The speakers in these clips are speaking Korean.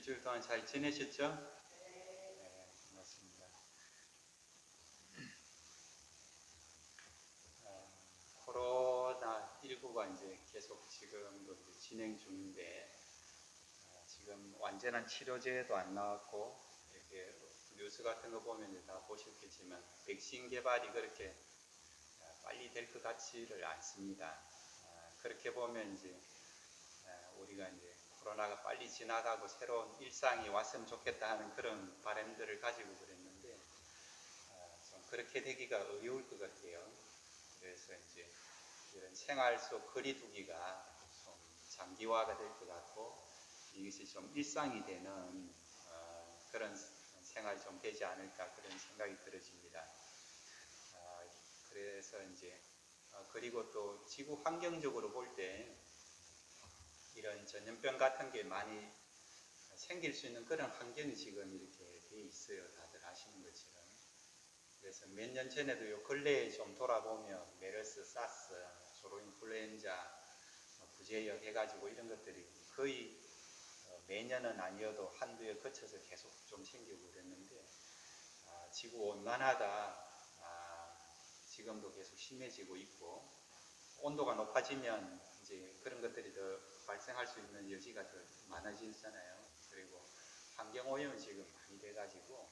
일주일 동안 잘 지내셨죠? 네, 고맙습니다. 코로나19가 이제 계속 지금도 이제 진행 중인데, 지금 완전한 치료제도 안 나왔고, 이렇게 뉴스 같은 거 보면 이제 다 보셨겠지만, 백신 개발이 그렇게 빨리 될 것 같지를 않습니다. 그렇게 보면 이제 우리가 이제 코로나가 빨리 지나가고 새로운 일상이 왔으면 좋겠다 하는 그런 바람들을 가지고 그랬는데, 좀 그렇게 되기가 어려울 것 같아요. 그래서 이제 이런 생활 속 거리두기가 좀 장기화가 될 것 같고, 이것이 좀 일상이 되는 그런 생활이 좀 되지 않을까 그런 생각이 들어집니다. 그래서 이제 그리고 또 지구 환경적으로 볼 때 이런 전염병 같은 게 많이 생길 수 있는 그런 환경이 지금 이렇게 돼 있어요. 다들 아시는 것처럼. 그래서 몇 년 전에도 요 근래에 좀 돌아보면 메르스, 사스, 조로인플루엔자, 부재역 해가지고 이런 것들이 거의 매년은 아니어도 한두 해 거쳐서 계속 좀 생기고 그랬는데, 지구 온난화가 지금도 계속 심해지고 있고, 온도가 높아지면 이제 그런 것들이 더 발생할 수 있는 여지가 더 많아지잖아요. 그리고 환경오염이 지금 많이 돼가지고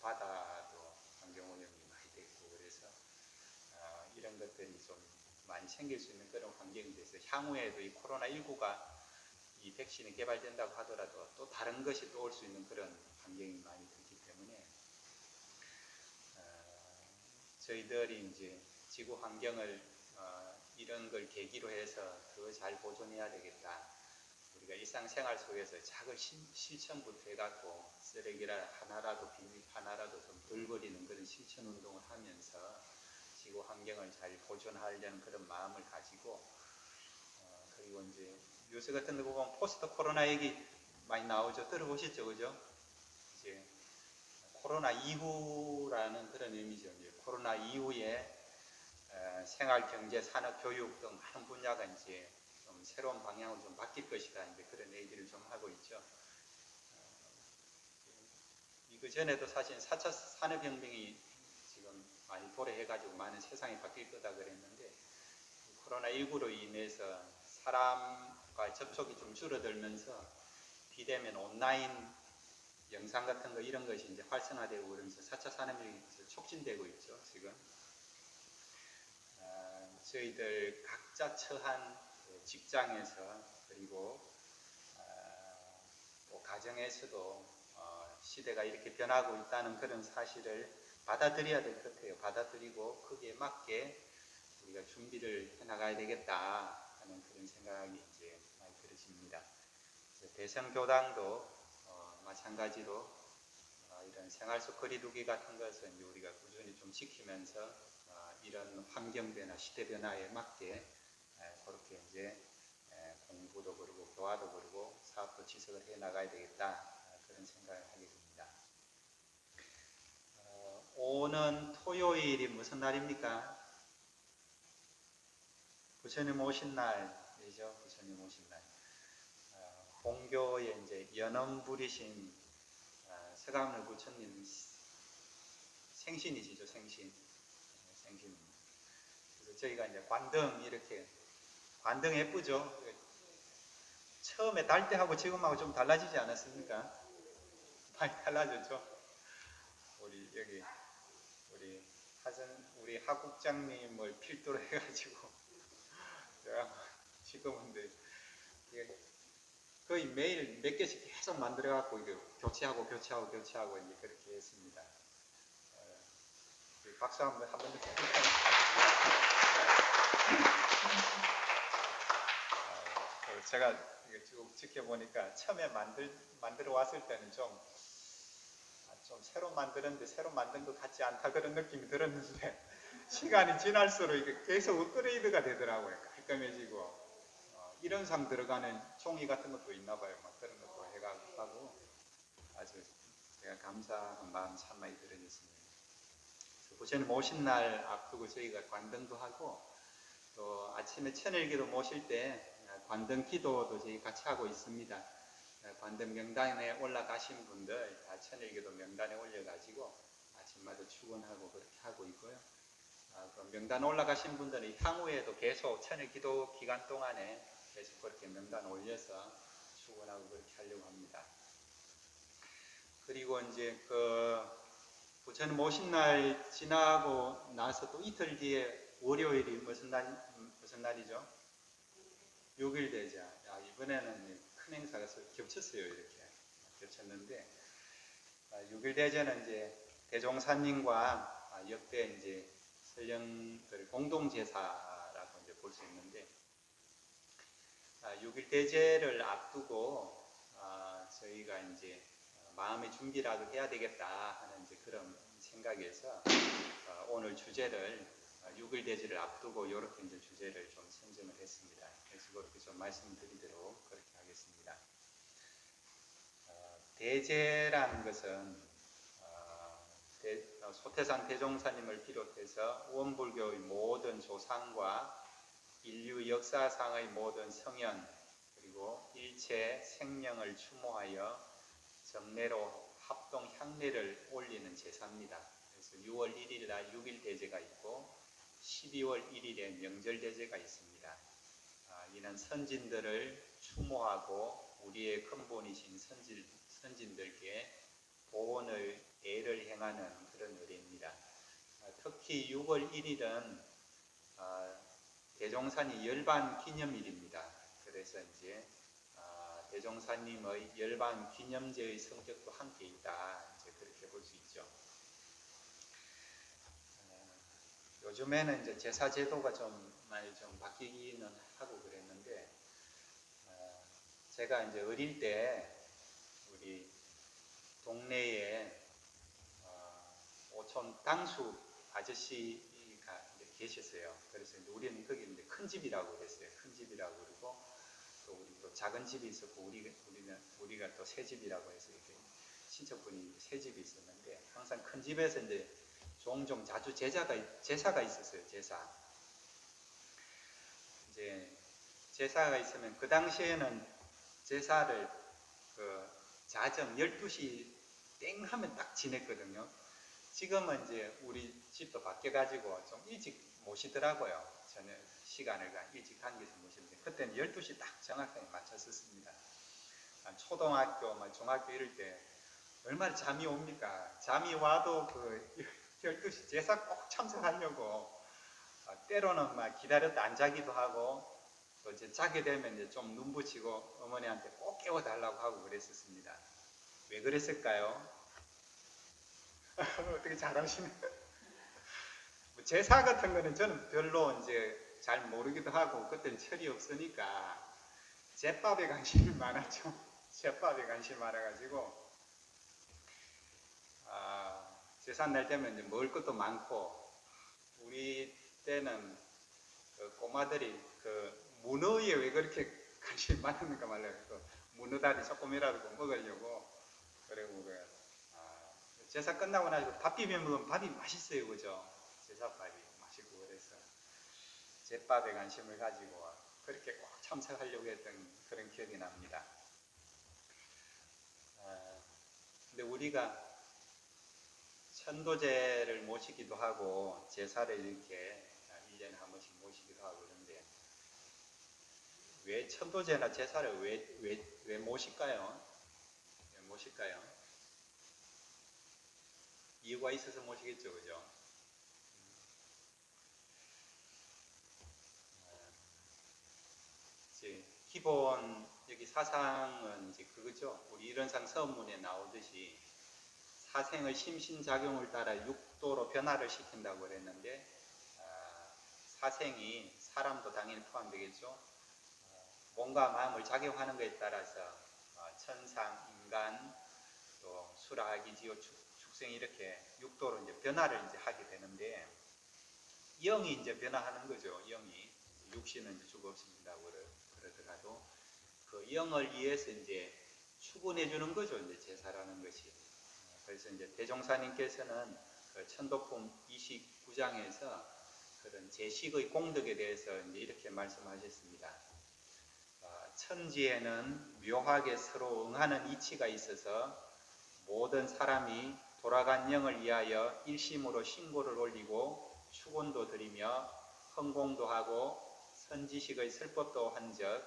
바다도 환경오염이 많이 됐고, 그래서 이런 것들이 좀 많이 생길 수 있는 그런 환경이 돼서 향후에도 이 코로나19가 이 백신이 개발된다고 하더라도 또 다른 것이 또 올 수 있는 그런 환경이 많이 되기 때문에 저희들이 이제 지구 환경을 이런 걸 계기로 해서 더 잘 보존해야 되겠다. 우리가 일상생활 속에서 작은 실천부터 해갖고 쓰레기를 하나라도 비닐 하나라도 좀 덜 버리는 그런 실천 운동을 하면서 지구 환경을 잘 보존하려는 그런 마음을 가지고, 그리고 이제 뉴스 같은 데 보면 포스트 코로나 얘기 많이 나오죠. 들어보셨죠, 그죠? 이제 코로나 이후라는 그런 의미죠. 이제 코로나 이후에 생활, 경제, 산업, 교육 등 많은 분야가 이제 좀 새로운 방향으로 좀 바뀔 것이다. 이제 그런 얘기를 좀 하고 있죠. 이그 전에도 사실 4차 산업혁명이 지금 많이 도래해가지고 많은 세상이 바뀔 거다 그랬는데, 코로나19로 인해서 사람과 접촉이 좀 줄어들면서 비대면 온라인 영상 같은 거 이런 것이 이제 활성화되고 그러면서 4차 산업이 촉진되고 있죠. 지금 저희들 각자 처한 직장에서 그리고 또 가정에서도 시대가 이렇게 변하고 있다는 그런 사실을 받아들여야 될 것 같아요. 받아들이고 거기에 맞게 우리가 준비를 해나가야 되겠다 하는 그런 생각이 이제 많이 들어집니다. 대성교당도 마찬가지로 이런 생활 속 거리두기 같은 것은 이제 우리가 꾸준히 좀 지키면서 이런 환경 변화, 시대 변화에 맞게 그렇게 이제 공부도 그러고 교화도 그러고 사업도 지속을 해 나가야 되겠다 그런 생각을 하게 됩니다. 오는 토요일이 무슨 날입니까? 부처님 오신 날이죠. 부처님 오신 날. 공교에 이제 연엄 부리신 서강을 부처님 생신이시죠. 생신입니다. 그래서 저희가 이제 관등 이렇게 관등 예쁘죠. 처음에 달 때하고 지금하고 좀 달라지지 않았습니까? 많이 달라졌죠. 우리 여기 우리 하국장님을 필두로 해가지고 제가 지금은 거의 매일 몇 개씩 계속 만들어갖고 교체하고 이제 그렇게 했습니다. 박수 한번 드릴까요? 제가 쭉 지켜보니까 처음에 만들어 왔을 때는 좀 새로 만드는데 새로 만든 것 같지 않다 그런 느낌이 들었는데 시간이 지날수록 이게 계속 업그레이드가 되더라고요. 깔끔해지고 이런 상 들어가는 종이 같은 것도 있나 봐요. 막 그런 것도 해가지고 아주 제가 감사한 마음 참 많이 들어졌습니다. 부처님 오신 날 앞두고 저희가 관등도 하고 또 아침에 천일기도 모실 때 관등 기도도 저희 같이 하고 있습니다. 관등 명단에 올라가신 분들 다 천일기도 명단에 올려가지고 아침마다 출근하고 그렇게 하고 있고요. 그 명단 올라가신 분들은 향후에도 계속 천일기도 기간 동안에 계속 그렇게 명단 올려서 출근하고 그렇게 하려고 합니다. 그리고 이제 부처님 오신 날 지나고 나서 또 이틀 뒤에 월요일이 무슨 날이죠? 6일 대자. 이번에는 큰 행사가 겹쳤어요. 이렇게 겹쳤는데 6일 대제는 이제 대종사님과 역대 이제 설령들 공동제사라고 이제 볼 수 있는데 6일 대제를 앞두고 저희가 이제 마음의 준비라도 해야 되겠다 하는 이제 그런 생각에서 오늘 주제를 6일 대제를 앞두고 이렇게 이제 주제를 좀 선정을 했습니다. 그래서 그렇게 좀 말씀드리도록 그렇게 하겠습니다. 대제라는 것은 소태산 대종사님을 비롯해서 원불교의 모든 조상과 인류 역사상의 모든 성현 그리고 일체 생명을 추모하여 정례로 합동 향례를 올리는 제사입니다. 그래서 6월 1일 날 6일 대제가 있고 12월 1일에 명절 대제가 있습니다. 이는 선진들을 추모하고 우리의 근본이신 선진들께 보원의 애를 행하는 그런 의례입니다. 특히 6월 1일은 대종사님 열반 기념일입니다. 그래서 이제 대종사님의 열반 기념제의 성격도 함께 있다. 이제 그렇게 볼 수 있죠. 요즘에는 이제 제사 제도가 좀 많이 좀 바뀌기는 하고 그랬는데 제가 이제 어릴 때 우리 동네에 오촌 당수 아저씨가 이제 계셨어요. 그래서 이제 우리는 거기 이제 큰 집이라고 그랬어요. 큰 집이라고 그러고 또 우리 또 작은 집이 있었고 우리가 또 새 집이라고 해서 이렇게 친척분이 새 집이 있었는데 항상 큰 집에서 이제 종종 자주 제사가 있었어요. 이제 제사가 있으면 그 당시에는 제사를 자정 12시 땡 하면 딱 지냈거든요. 지금은 이제 우리 집도 바뀌어가지고 좀 일찍 모시더라고요. 저녁 시간을 일찍 당겨서 모시는데 그때는 12시 딱 정확하게 맞췄었습니다. 초등학교, 중학교 이럴 때 얼마나 잠이 옵니까? 잠이 와도 12시 제사 꼭 참석하려고 때로는 막 기다렸다 안 자기도 하고 또 이제 자게 되면 이제 좀 눈 붙이고 어머니한테 꼭 깨워달라고 하고 그랬었습니다. 왜 그랬을까요? 어떻게 잘하시네. 제사 같은 거는 저는 별로 이제 잘 모르기도 하고 그때는 철이 없으니까 제밥에 관심이 많았죠. 제밥에 관심이 많아가지고 제사 날 되면 이제 먹을 것도 많고 우리 때는 꼬마들이 문어에 왜 그렇게 관심이 많았는가 말이에요. 문어다리 조금이라도 먹으려고 그리고 제사 끝나고 나서 밥 비벼 먹으면 밥이 맛있어요. 그죠? 제사밥이 맛있고 그래서 제밥에 관심을 가지고 그렇게 꼭 참석하려고 했던 그런 기억이 납니다. 근데 우리가 천도제를 모시기도 하고 제사를 이렇게 1년에 한 번씩 모시기도 하고 그런데 왜 천도제나 제사를 왜 모실까요? 왜 모실까요? 이유가 있어서 모시겠죠, 그죠? 이제 기본 여기 사상은 이제 그거죠. 우리 일원상 서문에 나오듯이 사생의 심신작용을 따라 육도로 변화를 시킨다고 그랬는데 사생이 사람도 당연히 포함되겠죠. 몸과 마음을 작용하는 것에 따라서 천상, 인간, 또 수라기, 지옥, 축생 이렇게 육도로 이제 변화를 이제 하게 되는데 영이 이제 변화하는 거죠. 영이 육신은 이제 죽어 없습니다고 그러더라도 그 영을 위해서 이제 추구해 주는 거죠. 이제 제사라는 것이. 그래서 이제 대종사님께서는 그 천도품 29장에서 그런 제식의 공덕에 대해서 이제 이렇게 말씀하셨습니다. 천지에는 묘하게 서로 응하는 이치가 있어서 모든 사람이 돌아간 영을 위하여 일심으로 신고를 올리고 축원도 드리며 헌공도 하고 선지식의 설법도 한즉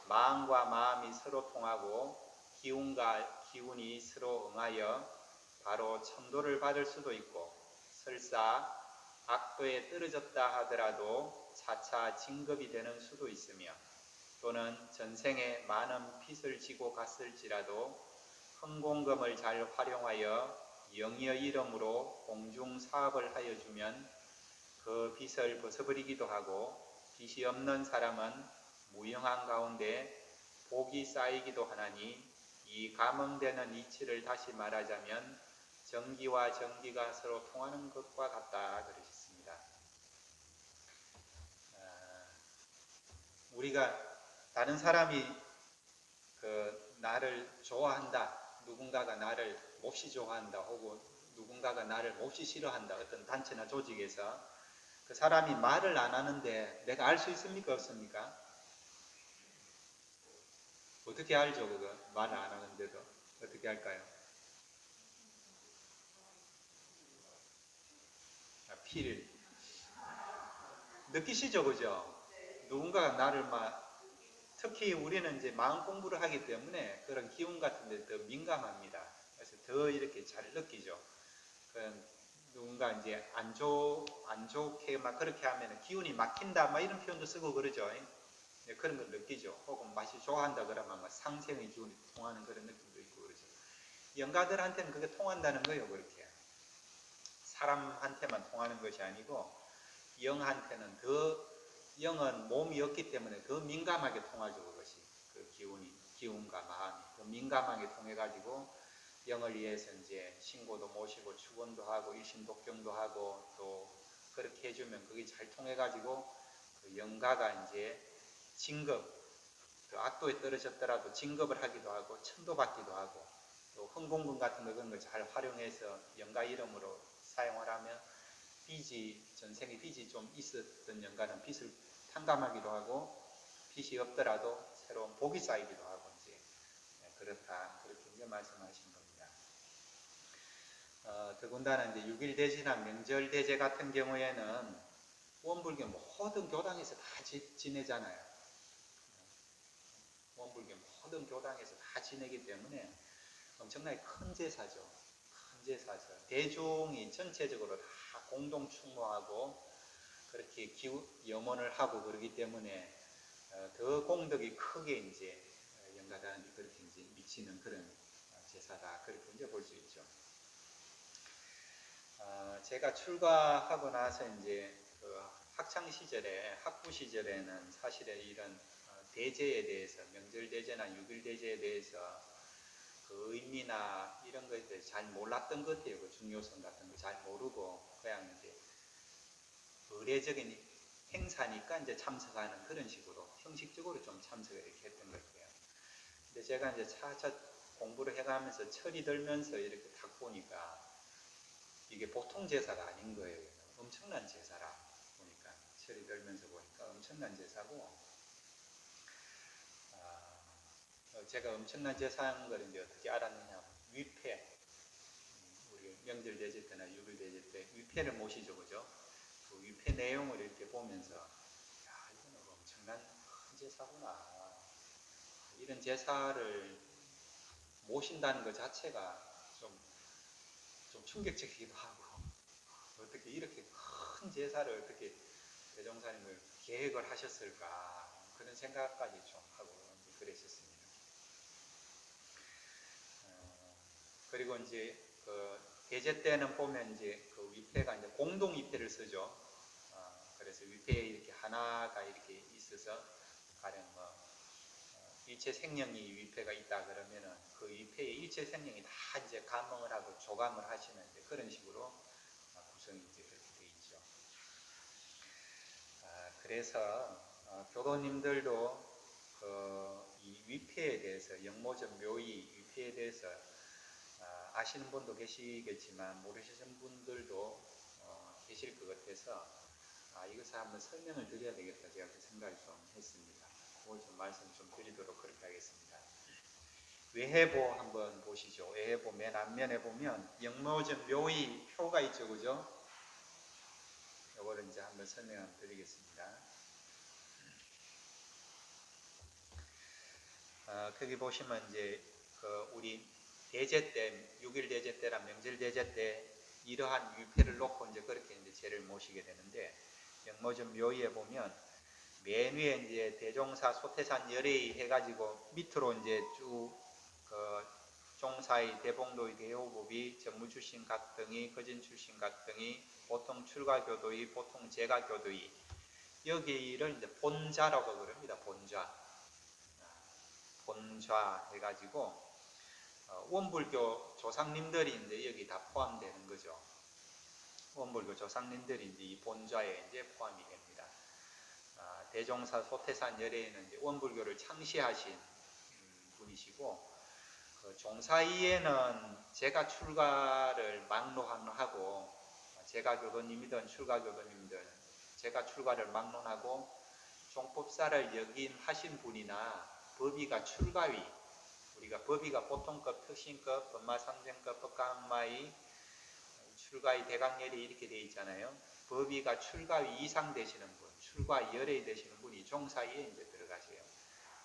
마음과 마음이 서로 통하고 기운과 기운이 서로 응하여 바로 천도를 받을 수도 있고 설사 악도에 떨어졌다 하더라도 차차 징급이 되는 수도 있으며 또는 전생에 많은 빚을 지고 갔을지라도 헌공금을 잘 활용하여 영의의 이름으로 공중사업을 하여 주면 그 빚을 벗어버리기도 하고 빚이 없는 사람은 무영한 가운데 복이 쌓이기도 하나니 이 감응되는 이치를 다시 말하자면 전기와 전기가 서로 통하는 것과 같다 그러셨습니다. 우리가 다른 사람이 나를 좋아한다, 누군가가 나를 몹시 좋아한다, 혹은 누군가가 나를 몹시 싫어한다, 어떤 단체나 조직에서 그 사람이 말을 안 하는데 내가 알 수 있습니까? 없습니까? 어떻게 알죠? 그거 말을 안 하는데도 어떻게 할까요? 피를 느끼시죠, 그죠? 누군가가 나를 특히 우리는 이제 마음 공부를 하기 때문에 그런 기운 같은 데 더 민감합니다. 그래서 더 이렇게 잘 느끼죠. 누군가 이제 안 좋게 그렇게 하면 기운이 막힌다 이런 표현도 쓰고 그러죠. 그런 걸 느끼죠. 혹은 맛이 좋아한다 그러면 상생의 기운이 통하는 그런 느낌도 있고 그러죠. 영가들한테는 그게 통한다는 거예요. 그렇게 사람한테만 통하는 것이 아니고 영한테는 영은 몸이 없기 때문에 더 민감하게 통하죠. 그것이 그 기운과 마음이 더 민감하게 통해 가지고 영을 위해서 이제 신고도 모시고 축원도 하고 일심독경도 하고 또 그렇게 해주면 그게 잘 통해 가지고 그 영가가 이제 징급, 그 악도에 떨어졌더라도 징급을 하기도 하고 천도받기도 하고 또 헌공금 같은 거 그런 걸 잘 활용해서 영가 이름으로 사용을 하면 전생에 빚이 좀 있었던 영가는 빚을 탕감하기도 하고 빚이 없더라도 새로운 복이 쌓이기도 하고 이제 그렇다 그렇게 이제 말씀하신 겁니다. 더군다나 이제 6일 대제나 명절 대제 같은 경우에는 원불교 모든 교당에서 다 지내잖아요. 원불교 모든 교당에서 다 지내기 때문에 엄청나게 큰 제사죠. 큰 제사죠. 대중이 전체적으로 다 공동 충모하고 그렇게 염원을 하고 그러기 때문에 더 공덕이 크게 이제 영가단한테 그렇게 이제 미치는 그런 제사다 그렇게 이제 볼 수 있죠. 제가 출가하고 나서 이제 학창 시절에 학부 시절에는 사실은 이런 대제에 대해서 명절 대제나 6일 대제에 대해서 그 의미나 이런 것에 대해서 잘 몰랐던 것 같아요. 그 중요성 같은 거 잘 모르고 그냥 이제 의례적인 행사니까 이제 참석하는 그런 식으로 형식적으로 좀 참석을 이렇게 했던 것 같아요. 근데 제가 이제 차차 공부를 해가면서 철이 들면서 이렇게 딱 보니까 이게 보통 제사가 아닌 거예요. 엄청난 제사라 보니까 철이 들면서 보니까 엄청난 제사고 제가 엄청난 제사인 걸 이제 어떻게 알았느냐 위패 우리 명절 대제 때나 6일 대제 때 위패를 모시죠, 그죠? 그 위패 내용을 이렇게 보면서 야 이거는 엄청난 큰 제사구나. 이런 제사를 모신다는 것 자체가 좀 충격적이기도 하고 어떻게 이렇게 큰 제사를 어떻게 대종사님을 계획을 하셨을까 그런 생각까지 좀 하고 그랬었습니다. 그리고 이제 그 대제 때는 보면 이제 그 위패가 이제 공동 위패를 쓰죠. 그래서 위패에 이렇게 하나가 이렇게 있어서 가령 일체 생명이 위패가 있다 그러면은 그 위패에 일체 생명이 다 이제 감응을 하고 조감을 하시는 이제 그런 식으로 구성이 이제 그렇게 돼 있죠. 그래서 교도님들도 이 위패에 대해서 영모전 묘의 위패에 대해서 아시는 분도 계시겠지만 모르시는 분들도 계실 것 같아서 이것을 한번 설명을 드려야 되겠다 제가 그 생각을 좀 했습니다. 좀 말씀 좀 드리도록 그렇게 하겠습니다. 외해보 한번 보시죠. 외해보 맨 앞면에 보면 영모전 묘의 표가 있죠, 그죠? 이거를 이제 한번 설명 드리겠습니다. 거기 보시면 이제 우리 대제 때, 6일 대제 때랑 명절 대제 때 이러한 위패를 놓고 이제 그렇게 이제 제를 모시게 되는데, 영모전 묘의에 보면 맨 위에 이제 대종사 소태산 열애의 해가지고 밑으로 이제 쭉 종사의 대봉도의 대호법이 전무출신 각등이 거진출신 각등이 보통 출가교도의 보통 제가교도의 여기를 이제 본좌라고 그럽니다. 본좌 해가지고 원불교 조상님들이 이제 여기 다 포함되는 거죠. 원불교 조상님들이 이제 이 본좌에 이제 포함이 됩니다. 대종사 소태산 열애에는 이제 원불교를 창시하신 분이시고, 종사이에는 제가 출가를 막론하고, 제가 교도님이든 출가교도님이든 제가 출가를 막론하고 종법사를 역임하신 분이나 법위가 출가위, 우리가 법위가 보통급, 특신급, 법마상정급, 법가항마의 출가위, 대강열이 이렇게 되어 있잖아요. 법위가 출가위 이상 되시는 분, 출가 열애 되시는 분이 종사위에 이제 들어가세요.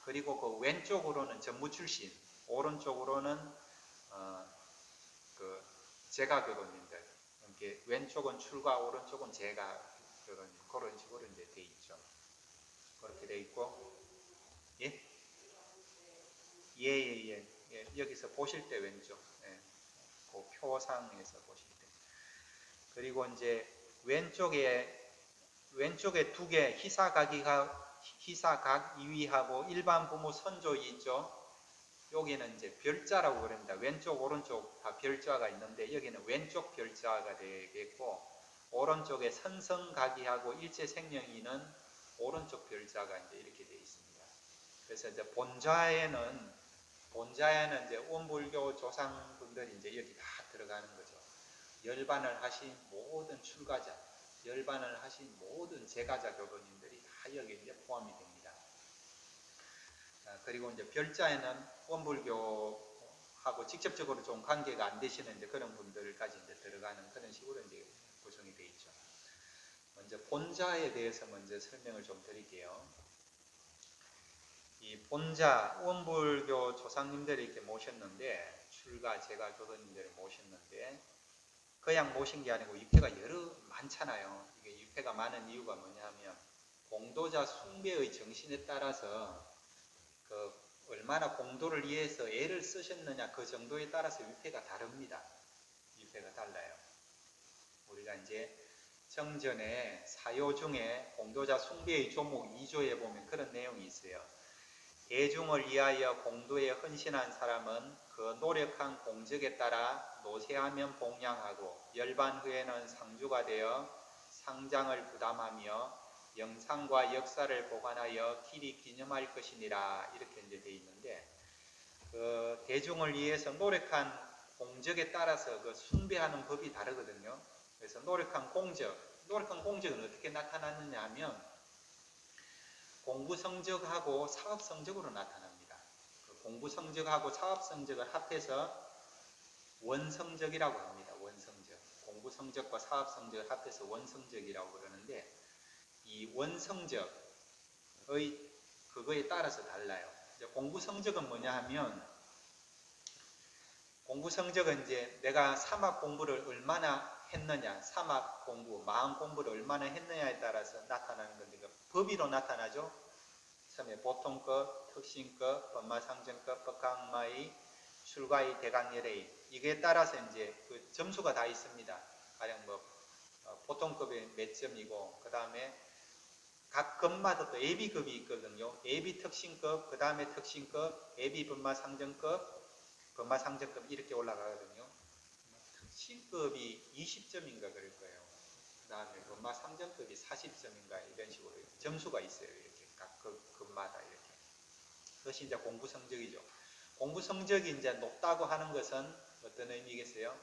그리고 그 왼쪽으로는 전무 출신, 오른쪽으로는 제가교도님들, 이렇게 왼쪽은 출가, 오른쪽은 제가교도님, 그런 식으로 이제 돼 있죠. 그렇게 돼 있고, 예? 예. 여기서 보실 때 왼쪽, 예. 그 표상에서 보실 때. 그리고 이제 왼쪽에 두 개 희사각 2위하고 일반 부모 선조이 있죠. 여기는 이제 별자라고 그럽니다. 왼쪽 오른쪽 다 별자가 있는데 여기는 왼쪽 별자가 되겠고, 오른쪽에 선성각이하고 일체생명이는 오른쪽 별자가 이제 이렇게 되어 있습니다. 그래서 이제 본좌에는 이제 원불교 조상분들이 이제 여기 다 들어가는 거죠. 열반을 하신 모든 출가자, 열반을 하신 모든 제가자 교도님들이 다 여기 이제 포함이 됩니다. 그리고 이제 별자에는 원불교하고 직접적으로 좀 관계가 안 되시는 이제 그런 분들까지 이제 들어가는 그런 식으로 이제 구성이 되어 있죠. 먼저 본자에 대해서 먼저 설명을 좀 드릴게요. 이 본자, 원불교 조상님들이 이렇게 모셨는데, 출가, 제가 교도님들을 모셨는데, 그냥 모신 게 아니고 유패가 많잖아요. 이게 유패가 많은 이유가 뭐냐면, 공도자 숭배의 정신에 따라서 얼마나 공도를 위해서 애를 쓰셨느냐 그 정도에 따라서 유패가 다릅니다. 유패가 달라요. 우리가 이제 정전에 사요 중에 공도자 숭배의 조목 2조에 보면 그런 내용이 있어요. 대중을 위하여 공도에 헌신한 사람은 그 노력한 공적에 따라 노세하면 봉양하고 열반 후에는 상주가 되어 상장을 부담하며 영상과 역사를 보관하여 길이 기념할 것이니라, 이렇게 이제 되어 있는데, 대중을 위해서 노력한 공적에 따라서 숭배하는 법이 다르거든요. 그래서 노력한 공적은 어떻게 나타났느냐 하면 공부 성적하고 사업 성적으로 나타납니다. 공부 성적하고 사업 성적을 합해서 원성적이라고 합니다. 원성적. 공부 성적과 사업 성적을 합해서 원성적이라고 그러는데, 이 원성적의 그거에 따라서 달라요. 공부 성적은 뭐냐 하면, 공부 성적은 이제 내가 사막 공부를 얼마나 했느냐, 사막 공부, 마음 공부를 얼마나 했느냐에 따라서 나타나는 건데, 법위로 나타나죠. 처음에 보통급, 특신급, 법마상정급, 법강마의, 출가의, 대강열의, 이게 따라서 이제 그 점수가 다 있습니다. 가령 보통급이 몇 점이고, 그 다음에 각 급마다 또 예비급이 있거든요. 예비 특신급, 그 다음에 특신급, 예비 법마상정급, 법마상정급 이렇게 올라가거든요. 특신급이 20점인가 그럴 거예요. 그 다음에 법마상정급이 40점인가 이런 식으로 점수가 있어요. 이렇게 각 급마다 이렇게. 그것이 이제 공부 성적이죠. 공부 성적이 이제 높다고 하는 것은 어떤 의미겠어요?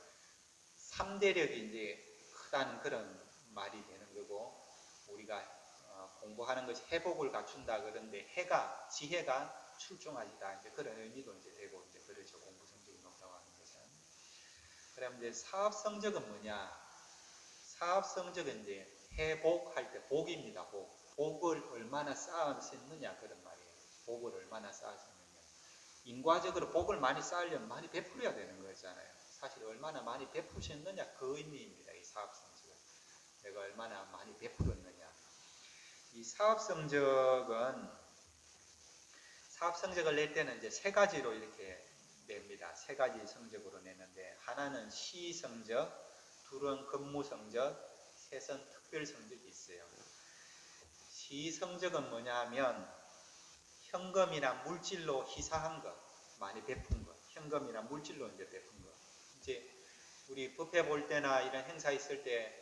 3대력이 이제 크다는 그런 말이 되는 거고, 우리가 공부하는 것이 회복을 갖춘다 그런데 지혜가 출중하지다 이제 그런 의미도 이제 되고 이제 그렇죠. 공부 성적이 높다고 하는 것은. 그럼 이제 사업 성적은 뭐냐? 사업 성적은 이제 회복할 때 복입니다. 복을 얼마나 쌓았느냐 그런 말이에요. 복을 얼마나 쌓았느냐. 인과적으로 복을 많이 쌓으려면 많이 베풀어야 되는 거잖아요. 사실 얼마나 많이 베푸셨느냐 그 의미입니다. 이 사업 성적은. 내가 얼마나 많이 베풀었느냐. 이 사업 성적을 낼 때는 이제 세 가지로 이렇게 냅니다. 세 가지 성적으로 내는데 하나는 시 성적, 둘은 근무 성적, 셋은 특별 성적이 있어요. 시 성적은 뭐냐 하면 현금이나 물질로 희사한 것, 많이 베푼 것, 현금이나 물질로 이제 베푼 것. 이제 우리 법회 볼 때나 이런 행사 있을 때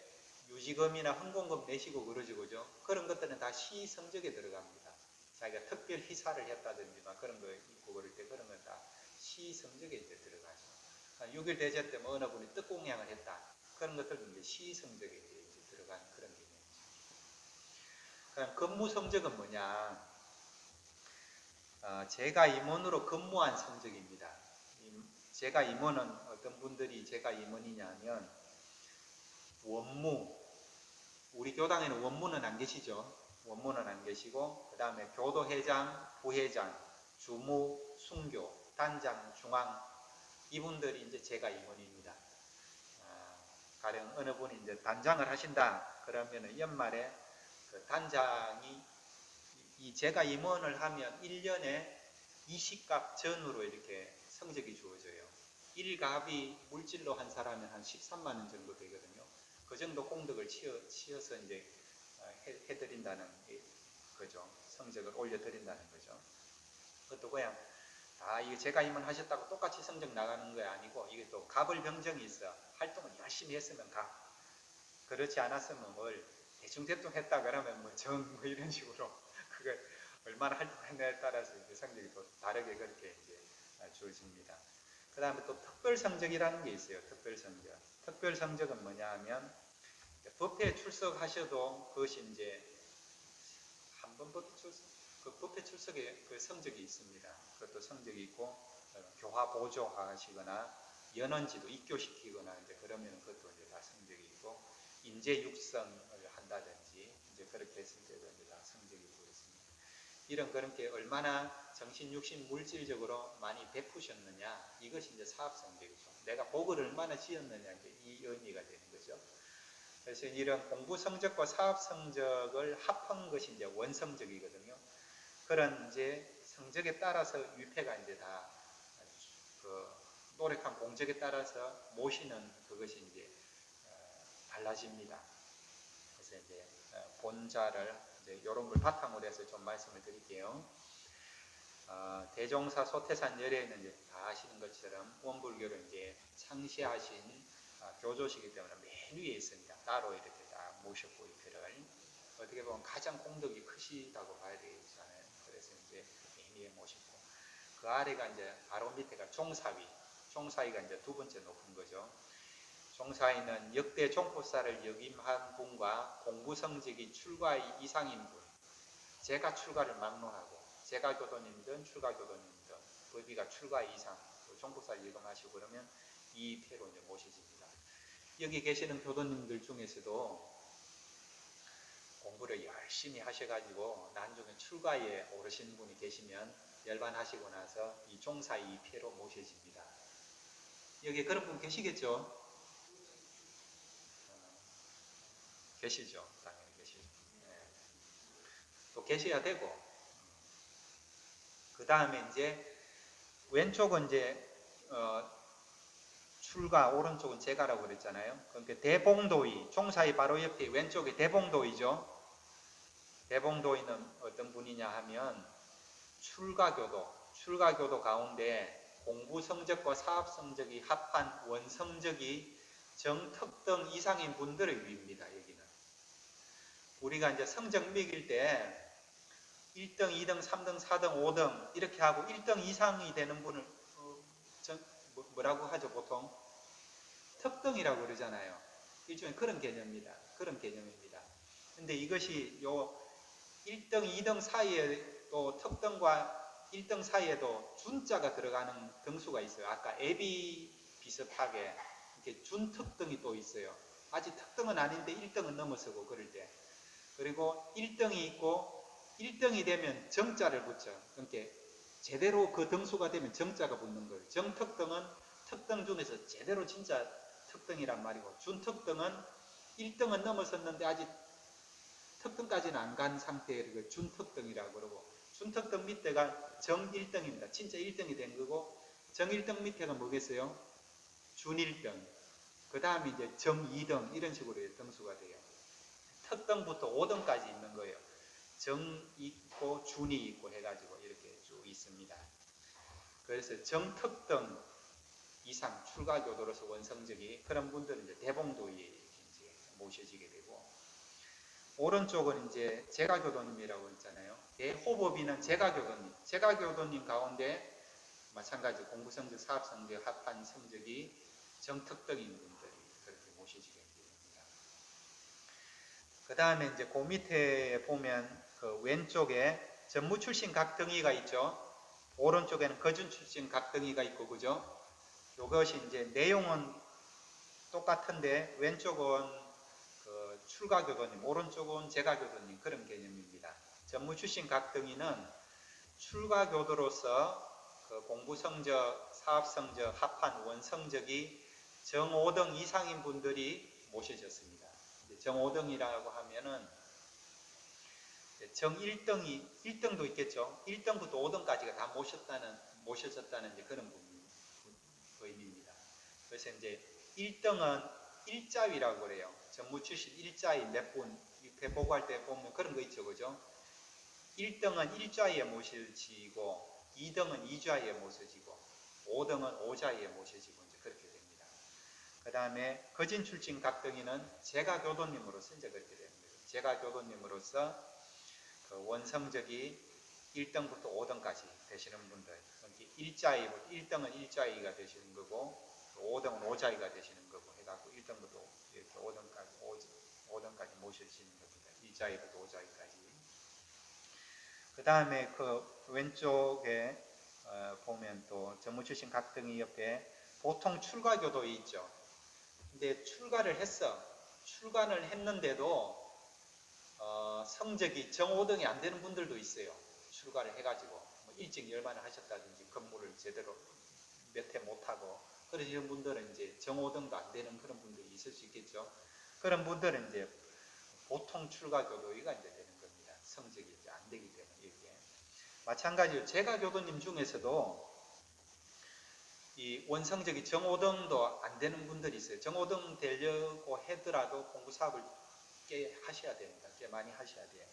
유지금이나 헌금금 내시고 그러죠, 그죠? 그런 것들은 다 시 성적에 들어갑니다. 자기가 특별 희사를 했다든지 그런 거 있고 그럴 때 그런 건 다 시 성적에 이제 들어가죠. 6.1 대전 때 뭐 어느 분이 떡공양을 했다. 그런 것들도 이제 시 성적에 이제 들어가는 그런 개념이죠. 그럼 근무 성적은 뭐냐? 제가 임원으로 근무한 성적입니다. 제가 임원은 어떤 분들이 제가 임원이냐면 원무, 우리 교당에는 원무는 안 계시죠. 원무는 안 계시고 그 다음에 교도회장, 부회장, 주무, 순교, 단장, 중앙 이분들이 이제 제가 임원입니다. 가령 어느 분이 이제 단장을 하신다 그러면은 연말에 그 단장이 제가 임원을 하면 1년에 20갑 전으로 이렇게 성적이 주어져요. 1갑이 물질로 한 사람은 한 13만원 정도 되거든요. 그 정도 공덕을 치어서 이제 해드린다는 거죠. 성적을 올려드린다는 거죠. 그것도 그냥 이게 제가 임원 하셨다고 똑같이 성적 나가는 게 아니고 이게 또 갑을 병정이 있어. 활동을 열심히 했으면 갑. 그렇지 않았으면 뭘 대충 했다 그러면 뭐 이런 식으로 그걸 얼마나 활동했냐에 따라서 이제 성적이 또 다르게 그렇게 이제 주어집니다. 그 다음에 또 특별 성적이라는 게 있어요. 특별 성적. 특별 성적은 뭐냐 하면 법회에 출석하셔도 그것이 이제 한 번 법회 출석에 그 성적이 있습니다. 그것도 성적이 있고 교화 보조하시거나 연원지도 입교시키거나 이제 그러면 그것도 이제 다 성적이 있고 인재 육성을 한다든지 이제 그렇게 했을 때도 이제 다 성적이 있고 있습니다. 이런 그렇게 얼마나 정신, 육신, 물질적으로 많이 베푸셨느냐 이것이 이제 사업 성적이죠. 내가 복을 얼마나 지었느냐 이제 이 의미가 되는 거죠. 그래서 이런 공부 성적과 사업 성적을 합한 것이 이제 원성적이거든요. 그런 이제 성적에 따라서 위패가 이제 다 그 노력한 공적에 따라서 모시는 그것이 이제 달라집니다. 그래서 이제 본자를 이제 이런 걸 바탕으로 해서 좀 말씀을 드릴게요. 대종사 소태산 열애는 이제 다 아시는 것처럼 원불교를 이제 창시하신 교조시기 때문에 맨 위에 있습니다. 따로 이렇게 딱 모셨고 이표를 어떻게 보면 가장 공덕이 크시다고 봐야 되겠잖아요. 그래서 이제 맨 위에 모셨고 그 아래가 이제 바로 밑에가 종사위가 이제 두 번째 높은 거죠. 종사위는 역대 종포사를 역임한 분과 공부 성적이 출가 이상인 분, 제가 출가를 막론하고 제가 교도님든 출가 교도님든 법위가 출가 이상 종포사를 역임하시고 그러면 이 패로 이제 모셔집니다. 여기 계시는 교도님들 중에서도 공부를 열심히 하셔가지고 나중에 출가에 오르시는 분이 계시면 열반하시고 나서 이 종사 2패로 모셔집니다. 여기 그런 분 계시겠죠? 계시죠. 당연히 계시죠. 네. 또 계셔야 되고 그 다음에 이제 왼쪽은 이제 출가, 오른쪽은 제가라고 그랬잖아요. 그러니까 대봉도의, 종사의 바로 옆에 왼쪽에 대봉도의죠. 대봉도의는 어떤 분이냐 하면 출가교도 가운데 공부 성적과 사업 성적이 합한 원성적이 정특등 이상인 분들을 위입니다. 여기는 우리가 이제 성적 매길 때 1등, 2등, 3등, 4등, 5등 이렇게 하고 1등 이상이 되는 분을 뭐라고 하죠 보통? 특등이라고 그러잖아요. 일종의 그런 개념입니다. 그런 개념입니다. 근데 이것이 1등, 2등 사이에 또 특등과 1등 사이에도 준자가 들어가는 등수가 있어요. 아까 앱이 비슷하게 이렇게 준특등이 또 있어요. 아직 특등은 아닌데 1등은 넘어서고 그럴 때. 그리고 1등이 있고 1등이 되면 정자를 붙여. 그러니까 제대로 그 등수가 되면 정자가 붙는 거예요. 정특등은 특등 중에서 제대로 진짜 특등이란 말이고, 준특등은 1등은 넘어섰는데 아직 특등까지는 안 간 상태의 그 준특등이라고 그러고, 준특등 밑에가 정 1등입니다. 진짜 1등이 된 거고, 정 1등 밑에가 뭐겠어요? 준 1등. 그 다음에 이제 정 2등 이런 식으로 등수가 돼요. 특등부터 5등까지 있는 거예요. 정 있고 준이 있고 해가지고 이렇게 쭉 있습니다. 그래서 정특등 이상 출가교도로서 원성적이 그런 분들은 이제 대봉도에 이제 모셔지게 되고, 오른쪽은 이제 제가교도님이라고 있잖아요. 대호법인은 제가교도님. 제가교도님 가운데 마찬가지 공부성적, 사업성적, 합한 성적이 정특등인 분들이 그렇게 모셔지게 됩니다. 그 다음에 이제 그 밑에 보면 그 왼쪽에 전무 출신 각등위가 있죠. 오른쪽에는 거준 출신 각등위가 있고, 그죠? 이것이 이제 내용은 똑같은데 왼쪽은 그 출가교도님, 오른쪽은 제가교도님 그런 개념입니다. 전무 출신 각등위는 출가교도로서 그 공부성적, 사업성적, 합한 원성적이 정 5등 이상인 분들이 모셔졌습니다. 정 5등이라고 하면은 정 1등도 있겠죠. 1등부터 5등까지가 다 모셔졌다는 이제 그런 의미입니다. 그래서 이제 1등은 일자위라고 그래요. 전무 출신 일자위 몇 분, 입회 보고할 때 보면 그런 거 있죠. 그죠? 1등은 1좌위에 모셔지고, 2등은 2좌위에 모셔지고, 5등은 5좌위에 모셔지고, 이제 그렇게 됩니다. 그 다음에 거진 출신 각등위는 제가교도님으로서 이제 그렇게 됩니다. 제가교도님으로서 그 원성적이 1등부터 5등까지 되시는 분들, 1등은 1좌위가 되시는 거고, 5등은 5좌위가 되시는 거고 해갖고 1등부터 이렇게 5등까지 모셔지는 겁니다. 1좌위부터 5좌위까지. 그 다음에 그 왼쪽에 보면 또 전무 출신 각등위 옆에 보통 출가교도에 있죠. 근데 출가를 했는데도 성적이 정 5등이 안 되는 분들도 있어요. 출가를 해가지고 뭐 일찍 열반을 하셨다든지 근무를 제대로 몇 해 못하고 그러시는 분들은 이제 정 5등도 안 되는 그런 분들이 있을 수 있겠죠. 그런 분들은 이제 보통 출가교도위가 이제 되는 겁니다. 성적이 이제 안 되기 때문에. 이렇게 마찬가지로 제가교도님 중에서도 이 원성적이 정 5등도 안 되는 분들이 있어요. 정 5등 되려고 하더라도 공부 사업을 꽤 하셔야 됩니다. 꽤 많이 하셔야 돼요.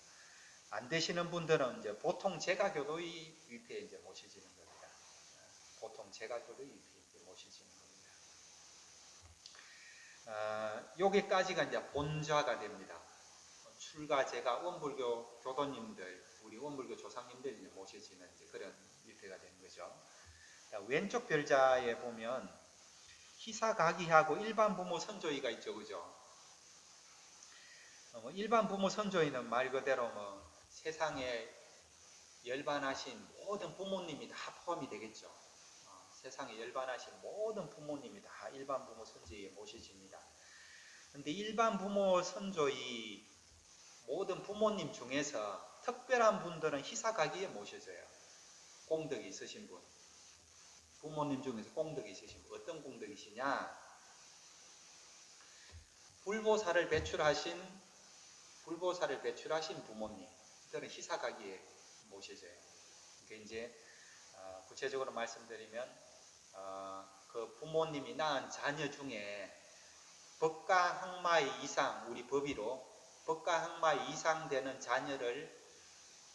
안 되시는 분들은 이제 보통 제가교도위 위패에 이제 모셔지는 겁니다. 보통 제가교도위 위패에 모셔지는 겁니다. 여기까지가 이제 본좌가 됩니다. 출가 제가 원불교 교도님들, 우리 원불교 조상님들이 이제 모셔지는 이제 그런 위패가 되는 거죠. 왼쪽 별자에 보면 희사가기하고 일반 부모 선조위가 있죠, 그죠? 일반 부모 선조위는 말 그대로 뭐 세상에 열반하신 모든 부모님이 다 포함이 되겠죠. 세상에 열반하신 모든 부모님이 다 일반 부모 선조위에 모셔집니다. 근데 일반 부모 선조위 모든 부모님 중에서 특별한 분들은 희사가기에 모셔져요. 공덕이 있으신 분. 부모님 중에서 공덕이 있으신 분. 어떤 공덕이시냐? 불보살을 배출하신 부모님. 그들은 희사가기에 모셔져요. 그러니까 이제 구체적으로 말씀드리면 그 부모님이 낳은 자녀 중에 법과 학마의 이상, 우리 법의로 법과 학마의 이상 되는 자녀를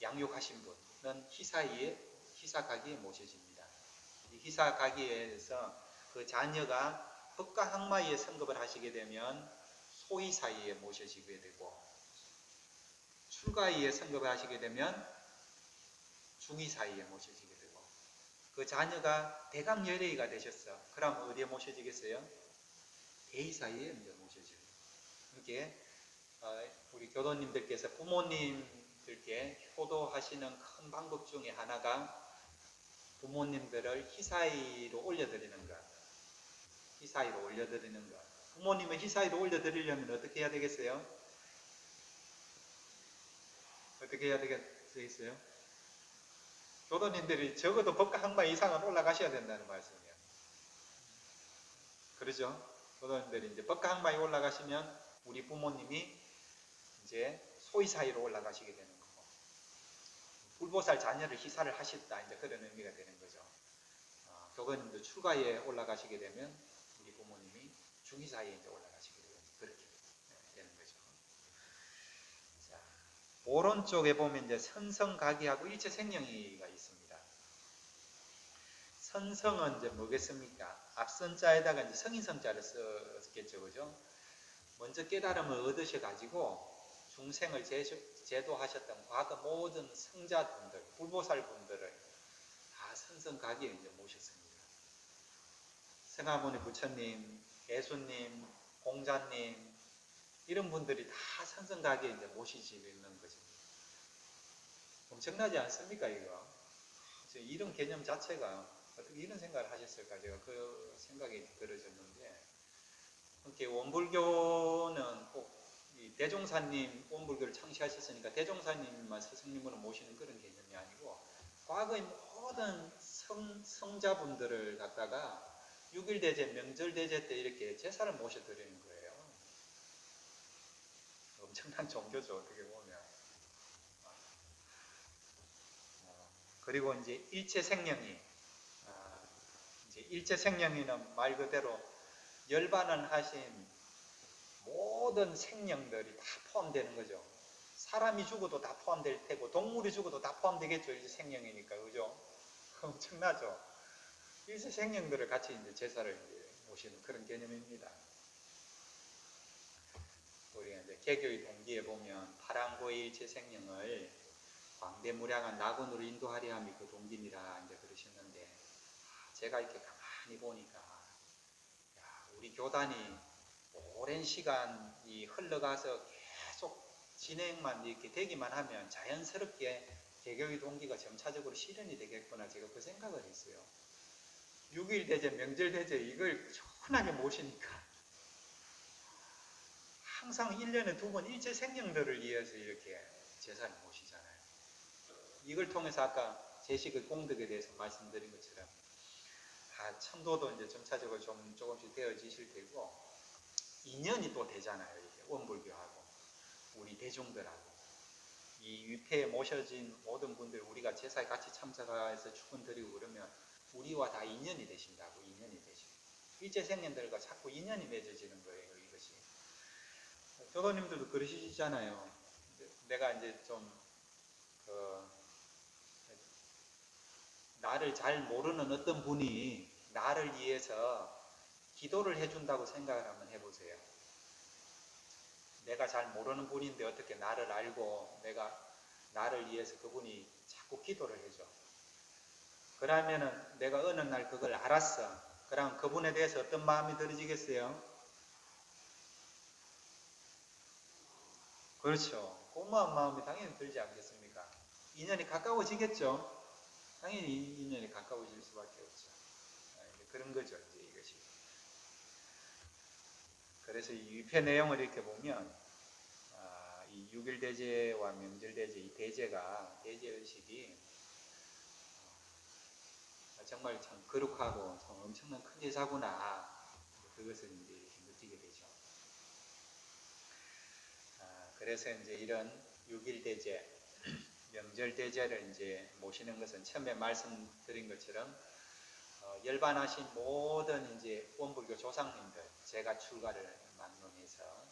양육하신 분은 희사가기에 모셔집니다. 희사가기에서 그 자녀가 법과 학마에 성급을 하시게 되면 소희사위에 모셔지게 되고, 출가위에 성급을 하시게 되면 중의사위에 모셔지게 되고, 그 자녀가 대강열애가 되셨어. 그럼 어디에 모셔지겠어요? 대의사위에 이제 모셔져요. 이렇게 우리 교도님들께서 부모님들 여러분들께 효도하시는 큰 방법 중에 하나가 부모님들을 희사위로 올려드리는 것. 희사위로 올려드리는 것. 부모님을 희사위로 올려드리려면 어떻게 해야 되겠어요? 어떻게 해야 되겠어요? 교도님들이 적어도 법과 항마 이상은 올라가셔야 된다는 말씀이에요. 그러죠? 교도님들이 이제 법과 항마에 올라가시면 우리 부모님이 이제 소위 사이로 올라가시게 되는 거고, 불보살 자녀를 희사를 하셨다, 이제 그런 의미가 되는 거죠. 교도님도 출가에 올라가시게 되면 우리 부모님이 중희사에 이제 올라가시게 되는, 그렇게 되는 거죠. 자, 오른쪽에 보면 이제 선성가기하고 일체생명이가 있습니다. 선성은 이제 뭐겠습니까? 앞선 자에다가 이제 성인성자를 썼겠죠, 그죠? 먼저 깨달음을 얻으셔가지고 중생을 제도하셨던 과거 모든 성자분들, 불보살분들을 다 선성가기에 이제 모셨습니다. 성하모니 부처님, 예수님, 공자님, 이런 분들이 다 선성가기에 이제 모시지고 있는 거죠. 엄청나지 않습니까, 이거? 이런 개념 자체가 어떻게 이런 생각을 하셨을까, 제가 그 생각이 들어졌는데, 이렇게 원불교는 꼭 대종사님 원불교를 창시하셨으니까 대종사님만 스승님으로 모시는 그런 개념이 아니고, 과거의 모든 성자분들을 갖다가 6.1대제, 명절대제 때 이렇게 제사를 모셔드리는 거예요. 엄청난 종교죠, 어떻게 보면. 그리고 이제 일체생명이, 이제 일체생명이는 말 그대로 열반을 하신 모든 생명들이 다 포함되는 거죠. 사람이 죽어도 다 포함될 테고, 동물이 죽어도 다 포함되겠죠, 일체 생명이니까, 그죠? 엄청나죠? 일체 생명들을 같이 이제 제사를 이제 모시는 그런 개념입니다. 우리가 이제 개교의 동기에 보면 파랑고의 일체 생명을 광대무량한 낙원으로 인도하려 함이 그 동기니라 이제 그러셨는데, 제가 이렇게 가만히 보니까, 우리 교단이 오랜 시간이 흘러가서 계속 진행만 이렇게 되기만 하면 자연스럽게 개교의 동기가 점차적으로 실현이 되겠구나, 제가 그 생각을 했어요. 6.1대제, 명절대제 이걸 시원하게 모시니까 항상 1년에 2번 일체 생명들을 위해서 이렇게 제사를 모시잖아요. 이걸 통해서 아까 제식의 공덕에 대해서 말씀드린 것처럼 천도도 이제 점차적으로 조금씩 되어지실 테고, 인연이 또 되잖아요. 이게 원불교하고 우리 대중들하고 이 위패에 모셔진 모든 분들, 우리가 제사에 같이 참석해서 축원드리고 그러면 우리와 다 인연이 되신다고. 인연이 되시고 일체 생명들과 자꾸 인연이 맺어지는 거예요, 이것이. 교도님들도 그러시잖아요. 내가 이제 좀 나를 잘 모르는 어떤 분이 나를 위해서 기도를 해준다고 생각을 한번 해보세요. 내가 잘 모르는 분인데 어떻게 나를 알고 나를 위해서 그분이 자꾸 기도를 해줘. 그러면은 내가 어느 날 그걸 알았어. 그럼 그분에 대해서 어떤 마음이 들어지겠어요? 그렇죠. 고마운 마음이 당연히 들지 않겠습니까? 인연이 가까워지겠죠. 당연히 인연이 가까워질 수밖에 없죠. 그런 거죠, 이제 이것이. 그래서 이 위패 내용을 이렇게 보면, 이 6.1대제와 명절대제, 이 대제의식이 정말 참 거룩하고 참 엄청난 큰 제사구나, 그것을 이제 느끼게 되죠. 그래서 이제 이런 6.1대제, 명절대제를 이제 모시는 것은 처음에 말씀드린 것처럼 열반하신 모든 이제 원불교 조상님들, 제가 출가를 막론해서,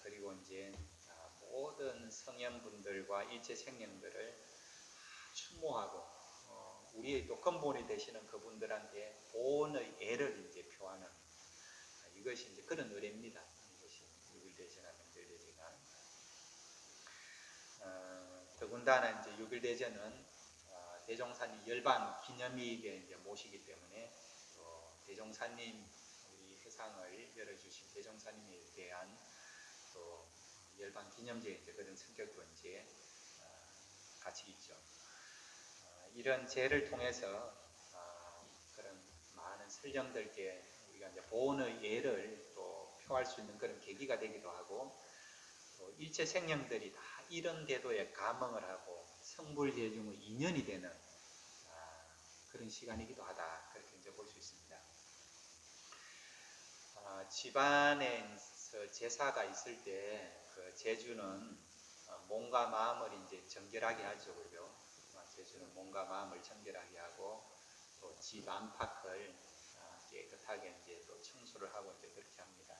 그리고 이제 모든 성현분들과 일체 생명들을 추모하고, 우리의 또 근본이 되시는 그분들한테 보온의 애를 이제 표하는, 이것이 이제 그런 의례입니다. 이것이 6.1대제나 명절대제가. 더군다나 이제 6.1대제는 대종사님 열반 기념일에 이제 모시기 때문에, 또 대종사님, 우리 세상을 열어주신 대종사님에 대한 또 열방 기념제 이제 그런 성격도 이제 같이 있죠. 이런 제를 통해서 그런 많은 설령들께 우리가 이제 보온의 예를 또 표할 수 있는 그런 계기가 되기도 하고, 또 일체 생명들이 다 이런 제도에 감흥을 하고 성불재중의 인연이 되는 그런 시간이기도 하다, 그렇게 이제 볼 수 있습니다. 집안에서 제사가 있을 때 그 제주는 몸과 마음을 이제 정결하게 하죠, 그죠? 제주는 몸과 마음을 정결하게 하고 또 집 안팎을 깨끗하게 이제 또 청소를 하고 이제 그렇게 합니다.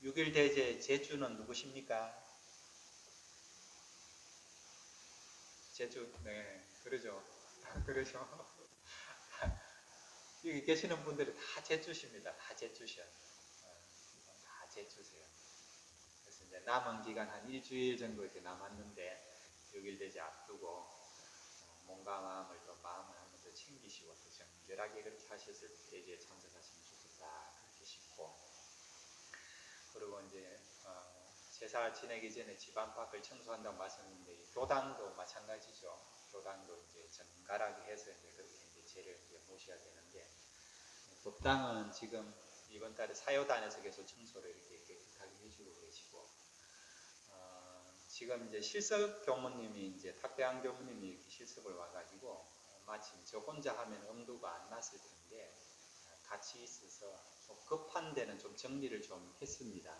6일 대제 제주는 누구십니까? 제주, 네, 그러죠. 그러죠. 여기 계시는 분들이 다 제주십니다. 다 제주셔. 다 제주세요. 그래서 이제 남은 기간 한 일주일 정도 이렇게 남았는데 6일 대제 앞두고 몸과 마음을 또 마음을 한번 더 챙기시고 또 정결하게 그렇게 하셨을 때 대제에 참석하시면 좋겠다, 그렇게 싶고, 그리고 이제 제사 지내기 전에 집 안팎을 청소한다고 말씀했는데 교당도 마찬가지죠. 교당도 이제 정갈하게 해서 이제 그렇게 이제 제를 이제 모셔야 되는데, 법당은 지금 이번 달에 사요단에서 계속 청소를 이렇게 깨끗하게 해주고 계시고, 지금 이제 실습 교무님이 이제 탁대한 교무님이 이렇게 실습을 와가지고 마침 저 혼자 하면 엄두가 안 났을 텐데 같이 있어서 좀 급한 데는 좀 정리를 좀 했습니다.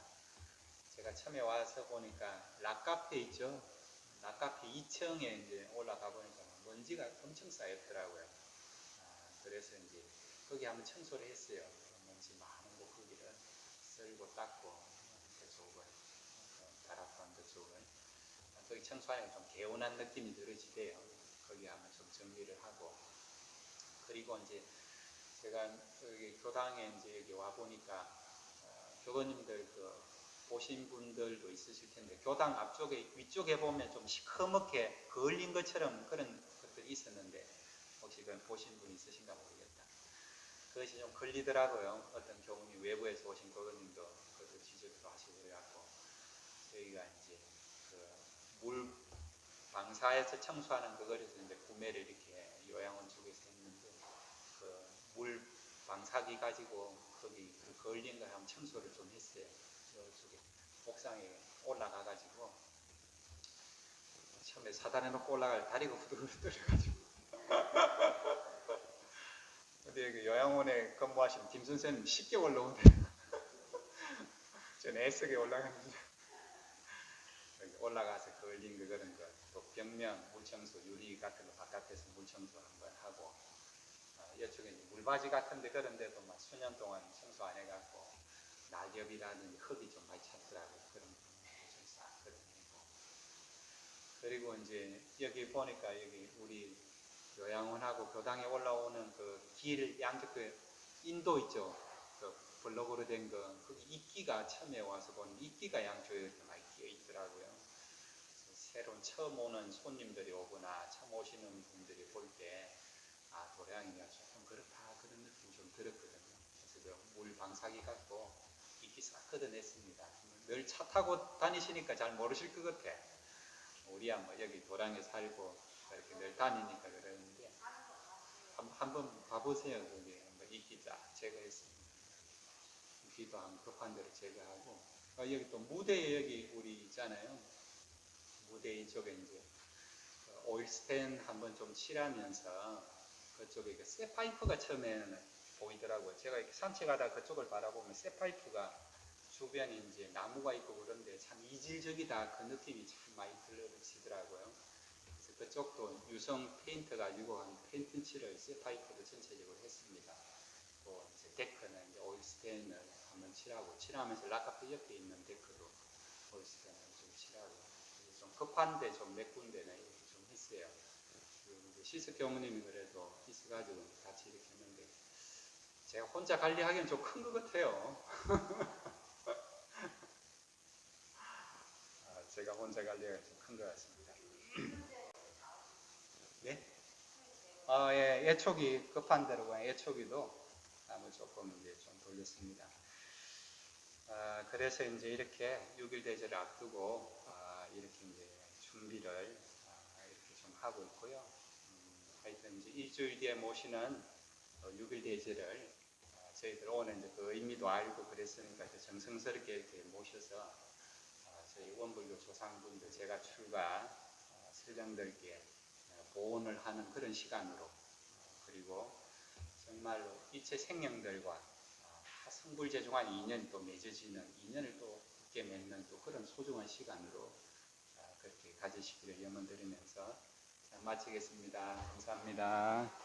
제가 처음에 와서 보니까 락카페 있죠? 락카페 2층에 이제 올라가 보니까 먼지가 엄청 쌓였더라고요. 그래서 이제 거기 한번 청소를 했어요. 먼지 많은 곳 거기를 썰고 닦고 그쪽을 다락방 그쪽을 거기 청소하니까 좀 개운한 느낌이 들으시대요. 거기 한번 좀 정리를 하고, 그리고 이제 제가 여기 교당에 이제 여기 와 보니까 교도님들 그 보신 분들도 있으실 텐데 교당 앞쪽에 위쪽에 보면 좀 시커멓게 그을린 것처럼 그런 것들이 있었는데 혹시 그건 보신 분 있으신가 모르겠다. 그것이 좀 걸리더라고요. 어떤 교우님 외부에서 오신 교도님도 그것을 지적도 하시고 그래갖고 저희가 이제 그 물 방사에서 청소하는 그거에서 이제 구매를 이렇게 요양원 쪽에서 했는데 그 물 방사기 가지고 거기 그 걸린 거 한번 청소를 좀 했어요. 저쪽에 옥상에 올라가가지고 처음에 사단해놓고 올라갈 다리가 후들후들 떨려가지고 근데 여기 요양원에 근무하신 김 선생님 쉽게 올라온대. 저는 애쓰게 올라갔는데 여기 올라가서 걸린 거 그런 거 또 벽면 물청소 유리 같은 거 바깥에서 물청소 한번 하고 이쪽에 물바지 같은데 그런 데도 막 수년 동안 청소 안 해갖고 낙엽이라든지 흙이 좀 많이 찼더라고요. 그런 거 좀 싹 걷어내고, 그리고 이제 여기 보니까 여기 우리 요양원하고 교당에 올라오는 그 길 양쪽 그 인도 있죠. 그 블록으로 된 거, 거기 이끼가 처음에 와서 보니 이끼가 양쪽에 이렇게 많이 끼어 있더라고요. 새로운 처음 오는 손님들이 오거나 처음 오시는 분들이 볼 때 도량이가 조금 그렇다 그런 느낌이 좀 들었거든요. 그래서 물 방사기 갖고 이끼 싹 걷어냈습니다. 늘 차 타고 다니시니까 잘 모르실 것 같아. 우리야 뭐 여기 도량에 살고 이렇게 늘 다니니까 그러는데 한번 봐보세요. 거기 한번 이끼 쫙 제거했습니다. 이끼도 한번 급한 대로 제거하고 여기 또 무대에 여기 우리 있잖아요. 무대 이쪽에 이제 오일스텐 한번 좀 칠하면서 그쪽에 쇠 파이프가 처음에는 보이더라고요. 제가 이렇게 산책하다 그쪽을 바라보면 쇠 파이프가 주변에 이제 나무가 있고 그런데 참 이질적이다 그 느낌이 참 많이 들으시더라고요. 그래서 그쪽도 유성 페인트 가지고 한 페인트 칠을 쇠 파이프도 전체적으로 했습니다. 또 이제 데크는 이제 오일스텐을 한번 칠하고 칠하면서 락카페 옆에 있는 데크도 오일스텐을 좀 칠하고 좀 급한데 좀 몇 군데는 이렇게 좀 했어요. 실습 교무님이 그래도 있어가지고 같이 이렇게 했는데 제가 혼자 관리하기엔 좀 큰 것 같아요. 제가 혼자 관리하기엔 좀 큰 것 같습니다. 네? 예, 예초기 급한 대로 예초기도 한번 조금 이제 좀 돌렸습니다. 그래서 이제 이렇게 6.1 대제를 앞두고 이렇게 이제 준비를 이렇게 좀 하고 있고요. 하여튼 이제 일주일 뒤에 모시는 6.1 대제를 저희들 오늘 이제 그 의미도 알고 그랬으니까 정성스럽게 이렇게 모셔서 저희 원불교 조상분들 제가 출가 신령들께 보온을 하는 그런 시간으로 그리고 정말로 이체 생명들과 성불재중한 인연이 또 맺어지는 인연을 또 굳게 맺는 또 그런 소중한 시간으로 그렇게 가지시기를 염원드리면서 마치겠습니다. 감사합니다.